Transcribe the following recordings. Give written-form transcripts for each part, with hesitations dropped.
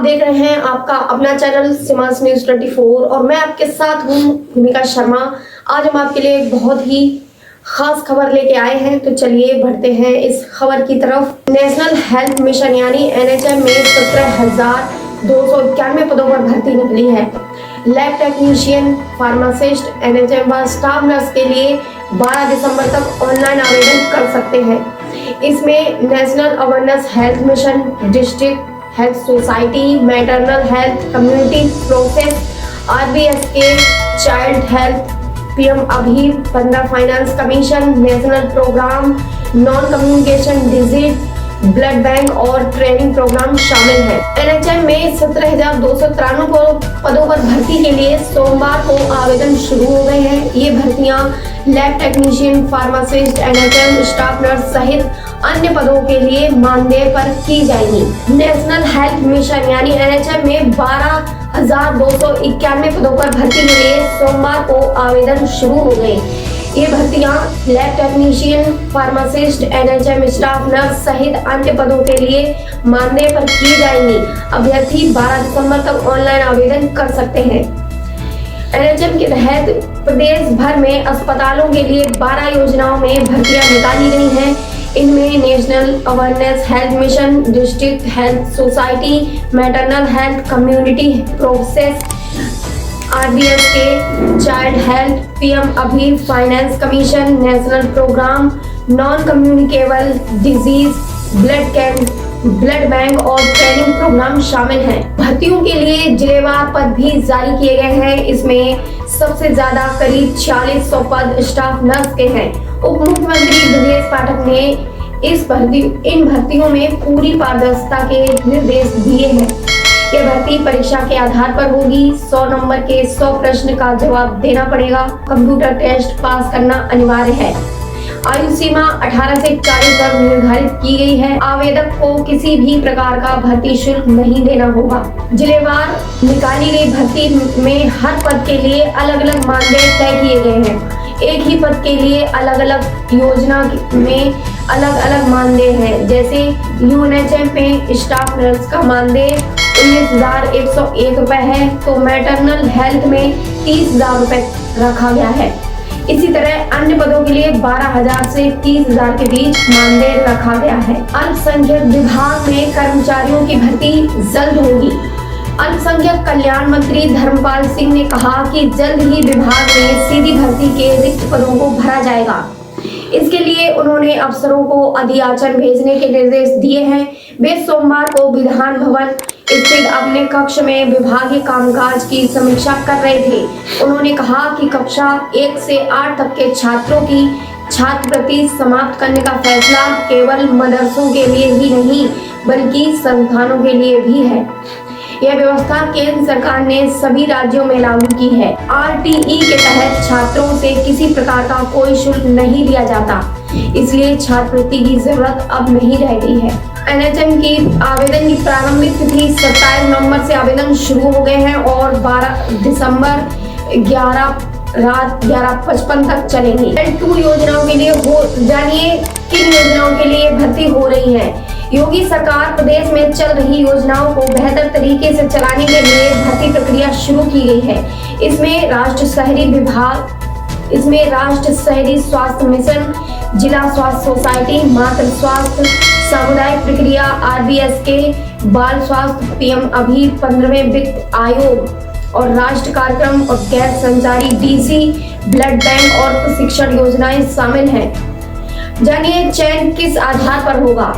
आप देख रहे हैं आपका अपना चैनल सीमांस न्यूज 24 और मैं आपके साथ हूं भूमिका शर्मा। आज हम आपके लिए एक बहुत ही खास खबर लेके आए हैं, तो चलिए बढ़ते हैं इस खबर की तरफ। नेशनल हेल्थ मिशन यानी एनएचएम में 17,291 पदों पर भर्ती निकली है। लैब टेक्नीशियन, फार्मासिस्ट, एनएचएम व स्टाफ नर्स के लिए 12 दिसंबर तक ऑनलाइन आवेदन कर सकते हैं। इसमें national awareness health mission, district health society, maternal health, community process, RBSK, child health, PM अभी, 15 finance commission, national programme, non communication disease, blood bank और ट्रेनिंग प्रोग्राम शामिल है। एनएचएम में 17,293 पदों पर भर्ती के लिए सोमवार को आवेदन शुरू हो गए हैं। ये भर्तियां lab technician, pharmacist, NHM staff nurse सहित अन्य पदों के लिए मानदेय पर की जाएंगी। नेशनल हेल्थ मिशन यानी एनएचएम में 12,291 पदों पर भर्ती के लिए सोमवार को आवेदन शुरू हो गए। ये भर्तियां lab technician, pharmacist, NHM staff nurse सहित अन्य पदों के लिए मानदेय पर की जाएंगी। अभ्यर्थी 12 दिसंबर तक ऑनलाइन आवेदन कर सकते हैं। एनएचएम के तहत प्रदेश भर में अस्पतालों के लिए 12 योजनाओं में भर्तियां निकाली गई हैं। इनमें national awareness health mission, district health society, maternal health, community process, RBSK, child health, PM अभी, finance commission, national programme, non communicable disease, blood bank और ट्रेनिंग प्रोग्राम शामिल हैं। भर्तियों के लिए जिलेवार पद भी जारी किए गए हैं। इसमें सबसे ज्यादा करीब 4600 पद स्टाफ नर्स के हैं। उप मुख्यमंत्री ब्रजेश पाठक ने इन भर्तियों में पूरी पारदर्शिता के निर्देश दिए हैं। यह भर्ती परीक्षा के आधार पर होगी। 100 नंबर के 100 प्रश्न का जवाब देना पड़ेगा। कंप्यूटर टेस्ट पास करना अनिवार्य है। आयु सीमा 18 से 40 वर्ष निर्धारित की गई है। आवेदक को किसी भी प्रकार का भर्ती शुल्क नहीं देना होगा। जिलेवार निकाली गई भर्ती में हर पद के लिए अलग अलग मानदेय तय किए गए हैं। एक ही पद के लिए अलग अलग योजना में अलग अलग मानदेय है। जैसे यूएनएचएम पे स्टाफ नर्स का मानदेय 19,101 रुपए है, तो मैटरनल हेल्थ में 30,000 रुपए रखा गया है। इसी तरह अन्य पदों के लिए 12,000 से 30,000 के बीच मानदेय रखा गया है। अल्पसंख्यक विभाग में कर्मचारियों की भर्ती जल्द होगी। अल्पसंख्यक कल्याण मंत्री धर्मपाल सिंह ने कहा कि जल्द ही विभाग में सीधी भर्ती के रिक्त पदों को भरा जाएगा। इसके लिए उन्होंने अफसरों को अधियाचन भेजने के निर्देश दिए हैं। वे सोमवार को विधान भवन स्थित अपने कक्ष में विभागीय कामकाज की समीक्षा कर रहे थे। उन्होंने कहा कि कक्षा 1 से 8 तक के छात्रों की छात्रवृत्ति समाप्त करने का फैसला केवल मदरसों के लिए ही नहीं बल्कि संस्थानों के लिए भी है। यह व्यवस्था केंद्र सरकार ने सभी राज्यों में लागू की है। आरटीई के तहत छात्रों से किसी प्रकार का कोई शुल्क नहीं लिया जाता, इसलिए छात्रवृत्ति की जरूरत अब नहीं रह गई है। एनएचएम की आवेदन की प्रारंभिक तिथि 27 नवंबर से आवेदन शुरू हो गए हैं और 12 दिसंबर रात 11:55 तक चलेंगी। L2 योजनाओं के लिए जानिए किन योजनाओं के लिए भर्ती हो रही है। योगी सरकार प्रदेश में चल रही योजनाओं को बेहतर तरीके से चलाने के लिए भर्ती प्रक्रिया शुरू की गई है। इसमें राष्ट्रीय शहरी स्वास्थ्य मिशन, जिला स्वास्थ्य सोसाइटी, मातृ स्वास्थ्य, सामुदायिक प्रक्रिया, आरबीएसके, बाल स्वास्थ्य, पीएम अभी, 15वें वित्त आयोग और राष्ट्रीय कार्यक्रम और गैर संचारी डीसी, ब्लड बैंक और प्रशिक्षण योजनाएं शामिल हैं। जानिए चयन किस आधार पर होगा।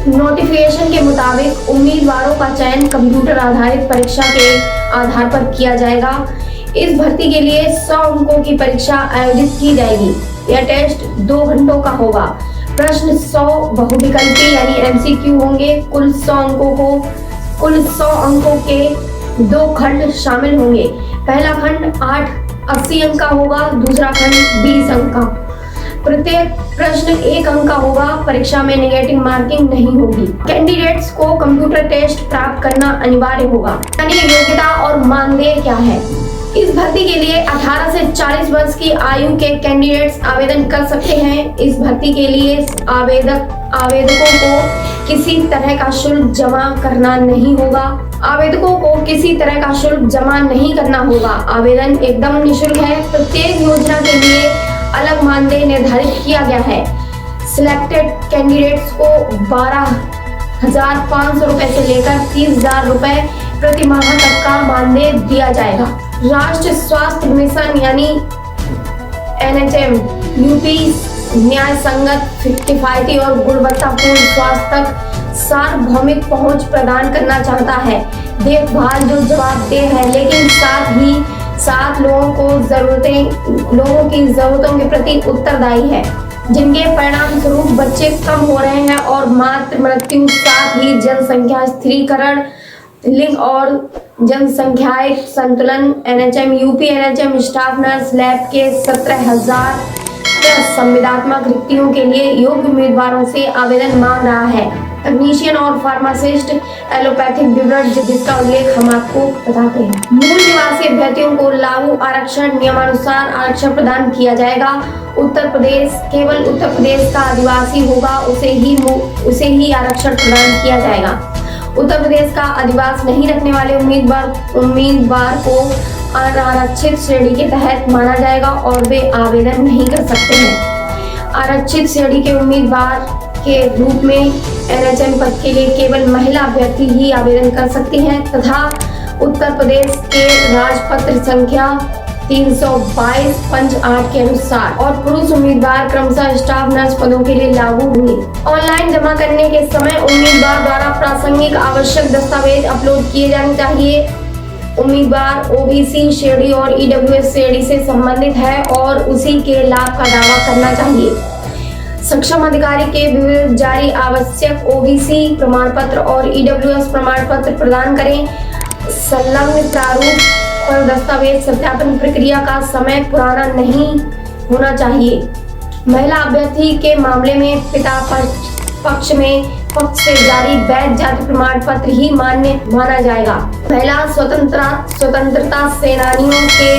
नोटिफिकेशन के मुताबिक उम्मीदवारों का चयन कंप्यूटर आधारित परीक्षा के आधार पर किया जाएगा। इस भर्ती के लिए 100 अंकों की परीक्षा आयोजित की जाएगी। यह टेस्ट 2 घंटों का होगा। प्रश्न 100 बहुविकल्पी यानी एमसीक्यू होंगे। कुल 100 अंकों के 2 खंड शामिल होंगे। पहला खंड 80 अंक का होगा, दूसरा खंड 20 अंक का। प्रत्येक प्रश्न 1 अंक का होगा। परीक्षा में नेगेटिव मार्किंग नहीं होगी। कैंडिडेट्स को कंप्यूटर टेस्ट प्राप्त करना अनिवार्य होगा। यानी योग्यता और मानदेय क्या है। इस भर्ती के लिए 18 से 40 वर्ष की आयु के कैंडिडेट्स आवेदन कर सकते हैं। इस भर्ती के लिए आवेदकों को किसी तरह का शुल्क जमा करना नहीं होगा। आवेदकों को किसी तरह का शुल्क जमा नहीं करना होगा। आवेदन एकदम निःशुल्क है। प्रत्येक योजना के लिए अलग मानदेय निर्धारित किया गया है। सिलेक्टेड कैंडिडेट्स को 12,500 रुपए से लेकर 30,000 रुपए प्रति माह तक का मानदेय दिया जाएगा। राष्ट्रीय स्वास्थ्य मिशन यानी NHM यूपी न्याय संगत, किफायती और गुणवत्तापूर्ण स्वास्थ्य तक सार्वभौमिक पहुंच प्रदान करना चाहता है। देखभाल जो जवाबदेह है लेकिन साथ ही साथ लोगों की जरूरतों के प्रति उत्तरदायी है, जिनके परिणाम स्वरूप बच्चे कम हो रहे हैं और मातृ मृत्यु, साथ ही जनसंख्या स्थिरीकरण, लिंग और जनसंख्याई संतुलन। NHM UP NHM staff nurse lab के 17,000 संविदात्मक रिक्तियों के लिए योग्य उम्मीदवारों से आवेदन मांग रहा है। टेक्नीशियन और फार्मासिस्ट एलोपैथिक विवरण जिसका उल्लेख हम आपको बताते हैं। मूल निवासी अभ्यर्थियों को लागू आरक्षण नियमानुसार आरक्षण प्रदान किया जाएगा। केवल उत्तर प्रदेश का आदिवासी होगा उसे ही आरक्षण प्रदान किया जाएगा। उत्तर प्रदेश का अधिवास नहीं रखने वाले उम्मीदवार को अनारक्षित श्रेणी के तहत माना जाएगा और वे आवेदन नहीं कर सकते हैं। आरक्षित श्रेणी के उम्मीदवार के रूप में NHM पद के लिए केवल महिला अभ्यर्थी ही आवेदन कर सकती हैं तथा उत्तर प्रदेश के राजपत्र संख्या 322 पंच 8 के अनुसार और पुरुष उम्मीदवार क्रमशः स्टाफ नर्स पदों के लिए लागू होंगे। ऑनलाइन जमा करने के समय उम्मीदवार द्वारा प्रासंगिक आवश्यक दस्तावेज अपलोड किए जाने चाहिए। उम्मीदवार OBC श्रेणी और EWS श्रेणी से संबंधित है और उसी के लाभ का दावा करना चाहिए। सक्षम अधिकारी के विरुद्ध जारी आवश्यक OBC प्रमाण पत्र और EWS प्रमाण पत्र प्रदान करें। संलग्न प्रारूप पर दस्तावेज सत्यापन प्रक्रिया का समय पुराना नहीं होना चाहिए। महिला अभ्यर्थी के मामले में पिता पक्ष से जारी वैध जाति प्रमाण पत्र ही मान्य माना जाएगा। महिला स्वतंत्रता सेनानियों के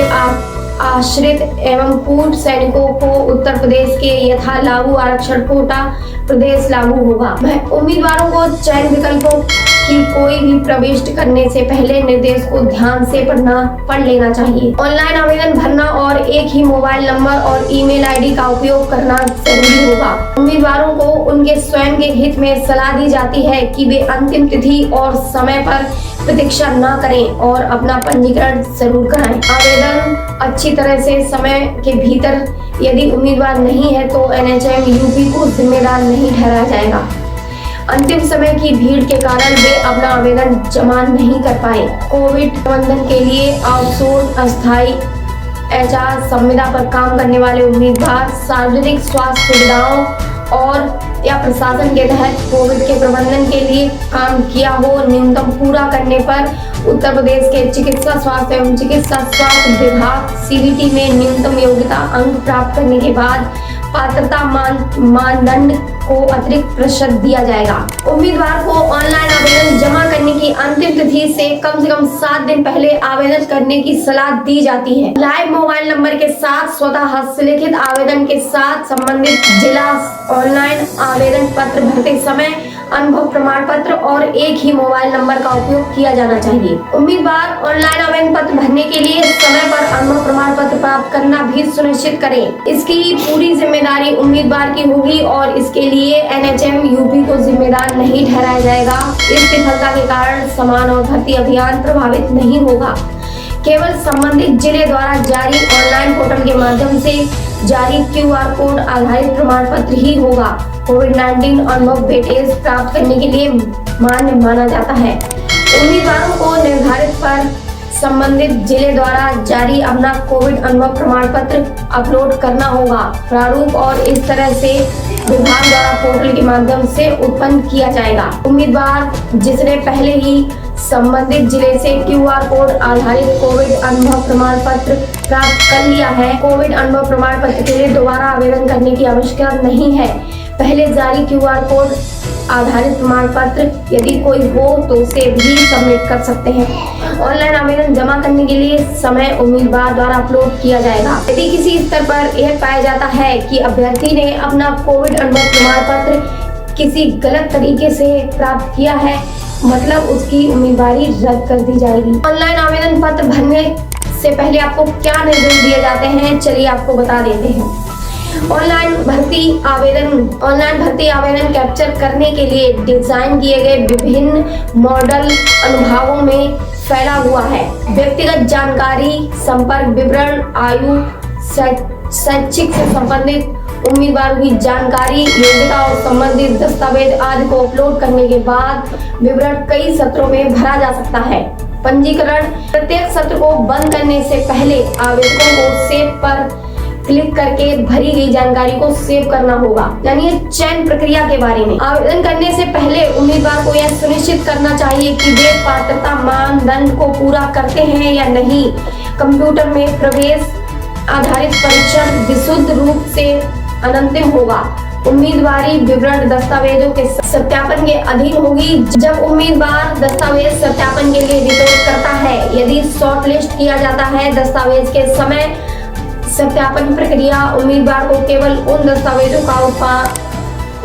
आश्रित एवं पूर्व सैनिकों को उत्तर प्रदेश के यथा लागू आरक्षण कोटा प्रदेश लागू होगा। उम्मीदवारों को चयन विकल्पों की कोई भी प्रविष्ट करने से पहले निर्देश को ध्यान से पढ़ लेना चाहिए। ऑनलाइन आवेदन भरना और एक ही मोबाइल नंबर और ईमेल आईडी का उपयोग करना जरूरी होगा। उम्मीदवारों को उनके स्वयं के हित में सलाह दी जाती है कि वे अंतिम तिथि और समय पर प्रतीक्षा न करें और अपना पंजीकरण जरूर कराएं। आवेदन अच्छी तरह से समय के भीतर यदि उम्मीदवार नहीं है तो NHM यूपी को जिम्मेदार नहीं ठहराया जाएगा। अंतिम समय की भीड़ के कारण वे अपना आवेदन जमा नहीं कर पाए। कोविड प्रबंधन के लिए आउटसोर्स अस्थायी HR संविदा पर काम करने वाले उम्मीदवार सार्वजनिक स्वास्थ्य सुविधाओं और या प्रशासन के तहत कोविड के प्रबंधन के लिए काम किया हो न्यूनतम पूरा करने पर उत्तर प्रदेश के चिकित्सा स्वास्थ्य एवं चिकित्सा स्वास्थ्य विभाग CBT में न्यूनतम योग्यता अंक प्राप्त करने के बाद पात्रता मानदंड को अतिरिक्त प्रतिशत दिया जाएगा। उम्मीदवार को ऑनलाइन आवेदन जमा करने की अंतिम तिथि से कम 7 दिन पहले आवेदन करने की सलाह दी जाती है। लाइव मोबाइल नंबर के साथ स्वतः हस्तलिखित आवेदन के साथ संबंधित जिला ऑनलाइन आवेदन पत्र भरते समय अनुभव प्रमाण पत्र और एक ही मोबाइल नंबर का उपयोग किया जाना चाहिए। उम्मीदवार ऑनलाइन आवेदन पत्र भरने के लिए समय पर अनुभव प्रमाण पत्र प्राप्त करना भी सुनिश्चित करें। इसकी पूरी जिम्मेदारी उम्मीदवार की होगी और इसके लिए NHM यूपी को जिम्मेदार नहीं ठहराया जाएगा। इस विफलता के कारण समान और भर्ती अभियान प्रभावित नहीं होगा। केवल संबंधित जिले द्वारा जारी ऑनलाइन पोर्टल के माध्यम से जारी QR कोड आधारित प्रमाण पत्र ही होगा। कोविड-19 अनुभव वेटेज प्राप्त करने के लिए मान्य माना जाता है। उम्मीदवारों को निर्धारित पर संबंधित जिले द्वारा जारी अपना कोविड अनुभव प्रमाण पत्र अपलोड करना होगा। प्रारूप और इस तरह से विभाग द्वारा पोर्टल के माध्यम से उत्पन्न किया जाएगा। उम्मीदवार जिसने पहले ही संबंधित जिले से QR कोड आधारित कोविड अनुभव प्रमाण पत्र प्राप्त कर लिया है, कोविड अनुभव प्रमाण पत्र के लिए दोबारा आवेदन करने की आवश्यकता नहीं है। पहले जारी QR कोड आधारित प्रमाण पत्र यदि कोई हो तो उसे भी सबमिट कर सकते हैं। ऑनलाइन आवेदन जमा करने के लिए समय उम्मीदवार द्वारा अपलोड किया जाएगा। यदि किसी स्तर पर यह पाया जाता है कि अभ्यर्थी ने अपना कोविड अनुभव प्रमाण पत्र किसी गलत तरीके से प्राप्त किया है, मतलब उसकी उम्मीदवारी रद्द कर दी जाएगी। ऑनलाइन आवेदन पत्र भरने से पहले आपको क्या निर्देश दिए जाते हैं, चलिए आपको बता देते हैं। ऑनलाइन भर्ती आवेदन कैप्चर करने के लिए डिजाइन किए गए विभिन्न मॉडल अनुभागों में फैला हुआ है। व्यक्तिगत जानकारी, संपर्क विवरण, आयु, शैक्षिक से संबंधित उम्मीदवारों की जानकारी, योग्यता और संबंधित दस्तावेज आदि को अपलोड करने के बाद विवरण कई सत्रों में भरा जा सकता है। पंजीकरण: प्रत्येक सत्र को बंद करने से पहले आवेदकों को सेव पर क्लिक करके भरी गई जानकारी को सेव करना होगा। यानी चयन प्रक्रिया के बारे में आवेदन करने से पहले उम्मीदवार को यह सुनिश्चित करना चाहिए कि वे पात्रता मानदंड को पूरा करते हैं या नहीं। कंप्यूटर में प्रवेश आधारित परीक्षण विशुद्ध रूप से अनंतिम होगा। उम्मीदवारी विवरण दस्तावेजों के सत्यापन के अधीन होगी। जब उम्मीदवार दस्तावेज सत्यापन के लिए रिपोर्ट करता है, यदि शॉर्टलिस्ट किया जाता है, दस्तावेज के समय सत्यापन प्रक्रिया उम्मीदवार को केवल उन दस्तावेजों का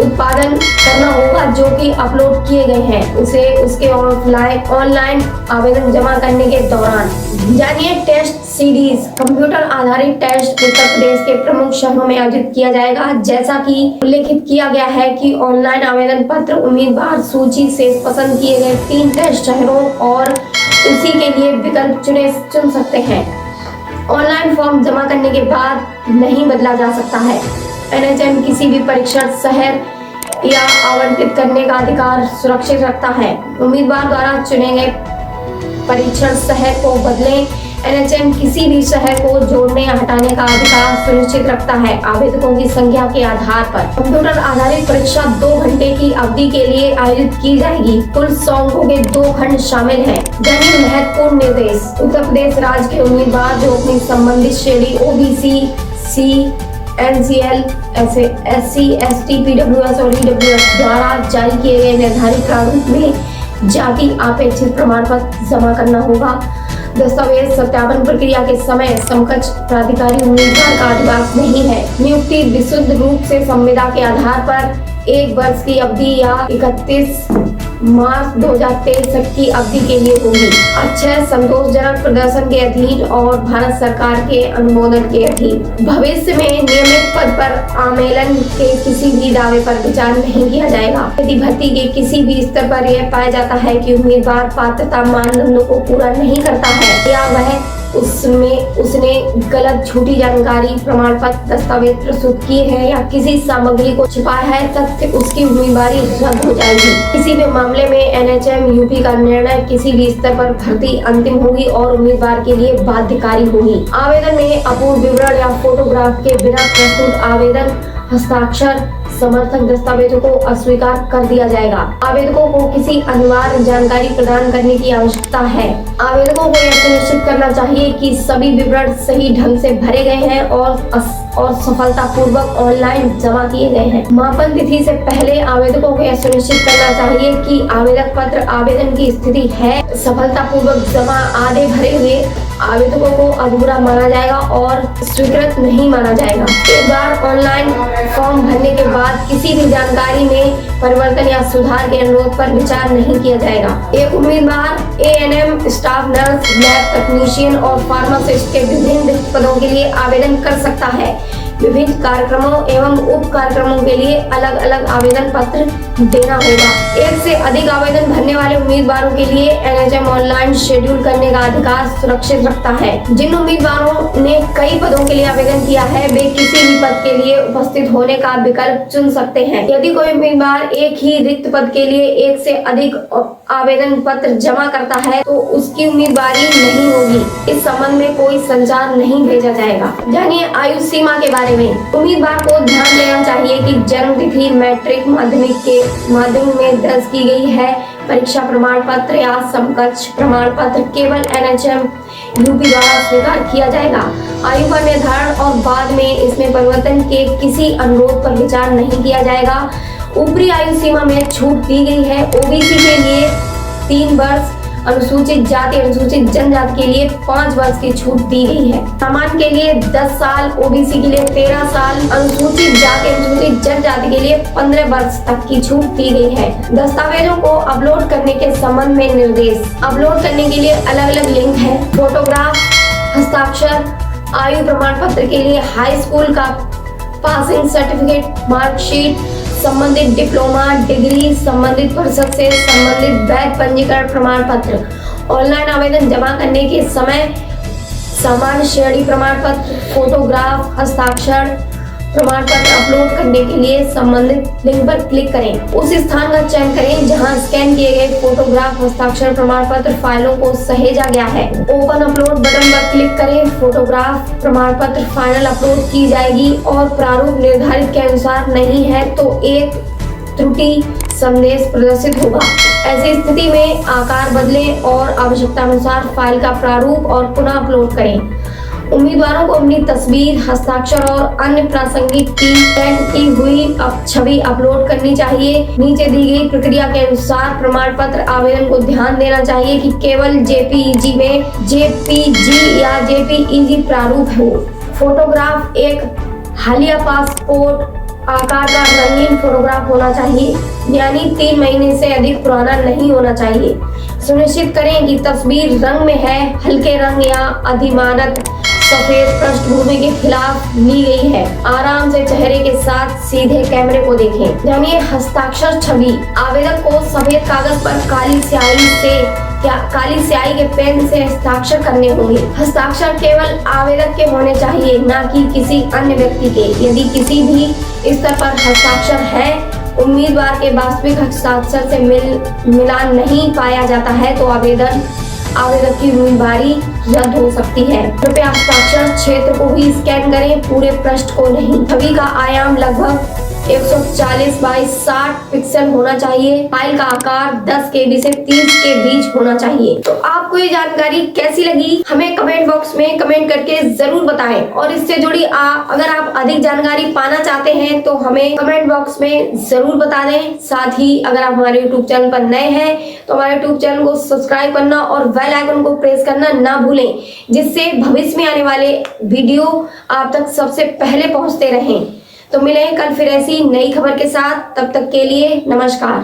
उत्पादन करना होगा जो कि अपलोड किए गए हैं, उसे उसके ऑनलाइन आवेदन जमा करने के दौरान। जानिए टेस्ट सीरीज। कंप्यूटर आधारित टेस्ट उत्तर प्रदेश के प्रमुख शहरों में आयोजित किया जाएगा। जैसा कि उल्लेखित किया गया है कि ऑनलाइन आवेदन पत्र उम्मीदवार सूची से पसंद किए गए 3 टेस्ट शहरों और उसी के लिए विकल्प चुन सकते हैं। ऑनलाइन फॉर्म जमा करने के बाद नहीं बदला जा सकता है। एनएचएम किसी भी परीक्षण शहर या आवंटित करने का अधिकार सुरक्षित रखता है। उम्मीदवार द्वारा चुने गए परीक्षण शहर को बदलें। एनएचएम किसी भी शहर को जोड़ने या हटाने का अधिकार सुनिश्चित रखता है आवेदकों की संख्या के आधार पर। कंप्यूटर आधारित परीक्षा 2 घंटे की अवधि के लिए आयोजित की जाएगी। कुल 100 अंकों के 2 खंड शामिल हैं। जानिए महत्वपूर्ण निर्देश। उत्तर प्रदेश राज्य के उम्मीदवार जो अपनी संबंधित श्रेणी ओबीसी, सी, एनसीएल, SC, ST, PWS और EWS द्वारा जारी किए गए निर्धारित प्रारूप में जाति अपेक्षित प्रमाण पत्र जमा करना होगा। दस्तावेज सत्यापन प्रक्रिया के समय समकक्ष प्राधिकारी उम्मीदवार का अधिवास नहीं है। नियुक्ति विशुद्ध रूप से संविदा के आधार पर 1 वर्ष की अवधि या 31 मार्च 2023 तक की अवधि के लिए होगी। अक्षय संतोषजनक प्रदर्शन के अधीन और भारत सरकार के अनुमोदन के अधीन। भविष्य में नियमित पद पर आमेलन के किसी भी दावे पर विचार नहीं किया जाएगा। यदि भर्ती के किसी भी स्तर पर यह पाया जाता है कि उम्मीदवार पात्रता मानदंडों को पूरा नहीं करता है या वह उसने गलत झूठी जानकारी, प्रमाण पत्र, दस्तावेज प्रस्तुत किए हैं या किसी सामग्री को छिपाया है, तब उसकी उम्मीदवारी रद्द हो जाएगी। किसी भी मामले में एनएचएम यूपी का निर्णय किसी भी स्तर पर भर्ती अंतिम होगी और उम्मीदवार के लिए बाध्यकारी होगी। आवेदन में अपूर्ण विवरण या फोटोग्राफ के बिना प्रस्तुत आवेदन हस्ताक्षर समर्थक दस्तावेजों को अस्वीकार कर दिया जाएगा। आवेदकों को किसी अनिवार्य जानकारी प्रदान करने की आवश्यकता है। आवेदकों को यह सुनिश्चित करना चाहिए कि सभी विवरण सही ढंग से भरे गए हैं और सफलतापूर्वक ऑनलाइन जमा किए गए हैं। मापन तिथि से पहले आवेदकों को यह सुनिश्चित करना चाहिए कि आवेदक पत्र आवेदन की स्थिति है सफलतापूर्वक जमा। आधे भरे हुए आवेदकों को अधूरा माना जाएगा और स्वीकृत नहीं माना जाएगा। एक बार ऑनलाइन फॉर्म भरने के बाद किसी भी जानकारी में परिवर्तन या सुधार के अनुरोध पर विचार नहीं किया जाएगा। एक उम्मीदवार ANM, staff nurse, lab technician और फार्मासिस्ट के विभिन्न पदों के लिए आवेदन कर सकता है। विभिन्न कार्यक्रमों एवं उप कार्यक्रमों के लिए अलग अलग आवेदन पत्र देना होगा। 1 से अधिक आवेदन भरने वाले उम्मीदवारों के लिए एनएचएम ऑनलाइन शेड्यूल करने का अधिकार सुरक्षित रखता है। जिन उम्मीदवारों ने कई पदों के लिए आवेदन किया है, वे किसी भी पद के लिए उपस्थित होने का विकल्प चुन सकते हैं। यदि कोई उम्मीदवार एक ही रिक्त पद के लिए 1 से अधिक आवेदन पत्र जमा करता है तो उसकी उम्मीदवारी नहीं होगी। इस संबंध में कोई संचार नहीं भेजा जाएगा। जानिए आयु सीमा के बारे में। उम्मीदवार को ध्यान देना चाहिए कि जन्म तिथि मैट्रिक माध्यमिक में दर्ज की गई है। परीक्षा प्रमाण पत्र या समकक्ष प्रमाण पत्र केवल एनएचएम यूपी द्वारा स्वीकार किया जाएगा। आयु का निर्धारण और बाद में इसमें परिवर्तन के किसी अनुरोध पर विचार नहीं किया जाएगा। ऊपरी आयु सीमा में छूट दी गई है। ओबीसी के लिए 3 वर्ष, अनुसूचित जाति अनुसूचित जनजाति के लिए 5 वर्ष की छूट दी गई है। सामान्य के लिए 10 साल, ओबीसी के लिए 13 साल, अनुसूचित जाति अनुसूचित जनजाति के लिए 15 वर्ष तक की छूट दी गई है। दस्तावेजों को अपलोड करने के संबंध में निर्देश। अपलोड करने के लिए अलग अलग लिंक है। फोटोग्राफ, हस्ताक्षर, आयु प्रमाण पत्र के लिए हाई स्कूल का पासिंग सर्टिफिकेट, मार्कशीट, संबंधित डिप्लोमा, डिग्री, संबंधित परिषद से संबंधित वैध पंजीकरण प्रमाण पत्र। ऑनलाइन आवेदन जमा करने के समय सामान्य श्रेणी प्रमाण पत्र, फोटोग्राफ, हस्ताक्षर प्रमाण पत्र अपलोड करने के लिए संबंधित लिंक पर क्लिक करें। उस स्थान का चयन करें जहां स्कैन किए गए फोटोग्राफ, हस्ताक्षर प्रमाण पत्र फाइलों को सहेजा गया है। ओपन अपलोड बटन पर क्लिक करें। फोटोग्राफ प्रमाण पत्र फाइनल अपलोड की जाएगी और प्रारूप निर्धारित के अनुसार नहीं है तो एक त्रुटि संदेश प्रदर्शित होगा। ऐसी स्थिति में आकार बदलें और आवश्यकता अनुसार फाइल का प्रारूप और पुनः अपलोड करें। उम्मीदवारों को अपनी तस्वीर, हस्ताक्षर और अन्य प्रासंगिक की स्कैन की हुई छवि अपलोड करनी चाहिए। नीचे दी गई प्रक्रिया के अनुसार प्रमाण पत्र आवेदन को ध्यान देना चाहिए कि केवल जेपीईजी में जेपीजी या जेपीईजी प्रारूप हो। फोटोग्राफ एक हालिया पासपोर्ट आकार का रंगीन फोटोग्राफ होना चाहिए, यानी 3 महीने से अधिक पुराना नहीं होना चाहिए। सुनिश्चित करें कि तस्वीर रंग में है, हल्के रंग या अधिमानत सफेद पृष्ठभूमि के खिलाफ ली गई है। आराम से चेहरे के साथ सीधे कैमरे को देखें। जानिए हस्ताक्षर छवि। आवेदक को सफेद कागज पर काली स्याही के पेन से हस्ताक्षर करने होंगे। हस्ताक्षर केवल आवेदक के होने चाहिए, न कि किसी अन्य व्यक्ति के। यदि किसी भी स्तर पर हस्ताक्षर है, उम्मीदवार के वास्तविक हस्ताक्षर से मिलान नहीं पाया जाता है तो आवेदक की उम्मीदवारी रद्द हो सकती है। कृपया हस्ताक्षर क्षेत्र को ही स्कैन करें, पूरे पृष्ठ को नहीं। छवि का आयाम लगभग 140 बाई 60 पिक्सल होना चाहिए। फाइल का आकार 10 KB से 30 के बीच होना चाहिए। तो आपको ये जानकारी कैसी लगी हमें कमेंट बॉक्स में कमेंट करके जरूर बताएं। और इससे जुड़ी अगर आप अधिक जानकारी पाना चाहते हैं तो हमें कमेंट बॉक्स में जरूर बता दें। साथ ही अगर आप हमारे यूट्यूब चैनल पर नए हैं तो हमारे यूट्यूब चैनल को सब्सक्राइब करना और बेल आइकन को प्रेस करना ना भूलें, जिससे भविष्य में आने वाले वीडियो आप तक सबसे पहले पहुंचते रहें। तो मिलें कल फिर ऐसी नई खबर के साथ। तब तक के लिए नमस्कार।